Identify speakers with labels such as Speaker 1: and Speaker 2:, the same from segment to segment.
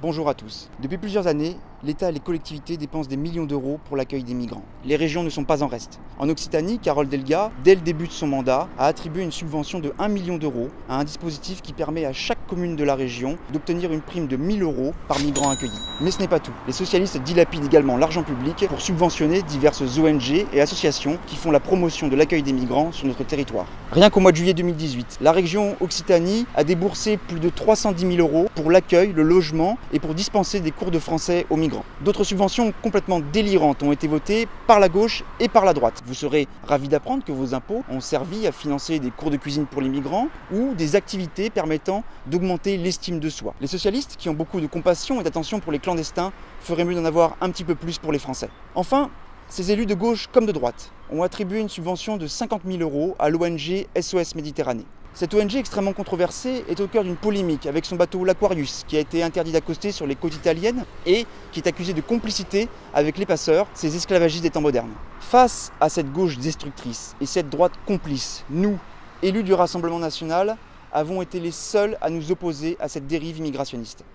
Speaker 1: Bonjour à tous. Depuis plusieurs années, l'État et les collectivités dépensent des millions d'euros pour l'accueil des migrants. Les régions ne sont pas en reste. En Occitanie, Carole Delga, dès le début de son mandat, a attribué une subvention de 1 million d'euros à un dispositif qui permet à chaque commune de la région d'obtenir une prime de 1 000 euros par migrant accueilli. Mais ce n'est pas tout. Les socialistes dilapident également l'argent public pour subventionner diverses ONG et associations qui font la promotion de l'accueil des migrants sur notre territoire. Rien qu'au mois de juillet 2018, la région Occitanie a déboursé plus de 310 000 euros pour l'accueil, le logement et pour dispenser des cours de français aux migrants. D'autres subventions complètement délirantes ont été votées par la gauche et par la droite. Vous serez ravis d'apprendre que vos impôts ont servi à financer des cours de cuisine pour les migrants ou des activités permettant d'augmenter l'estime de soi. Les socialistes, qui ont beaucoup de compassion et d'attention pour les clandestins, feraient mieux d'en avoir un petit peu plus pour les Français. Enfin, ces élus de gauche comme de droite ont attribué une subvention de 50 000 euros à l'ONG SOS Méditerranée. Cette ONG extrêmement controversée est au cœur d'une polémique avec son bateau l'Aquarius, qui a été interdit d'accoster sur les côtes italiennes et qui est accusé de complicité avec les passeurs, ces esclavagistes des temps modernes. Face à cette gauche destructrice et cette droite complice, nous, élus du Rassemblement national, avons été les seuls à nous opposer à cette dérive immigrationniste.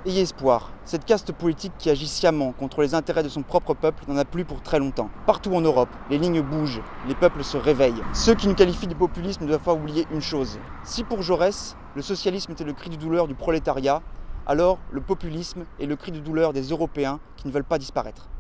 Speaker 1: Ayez espoir, cette caste politique qui agit sciemment contre les intérêts de son propre peuple n'en a plus pour très longtemps. Partout en Europe, les lignes bougent, les peuples se réveillent. Ceux qui nous qualifient de populisme ne doivent pas oublier une chose. Si pour Jaurès, le socialisme était le cri de douleur du prolétariat, alors le populisme est le cri de douleur des Européens qui ne veulent pas disparaître.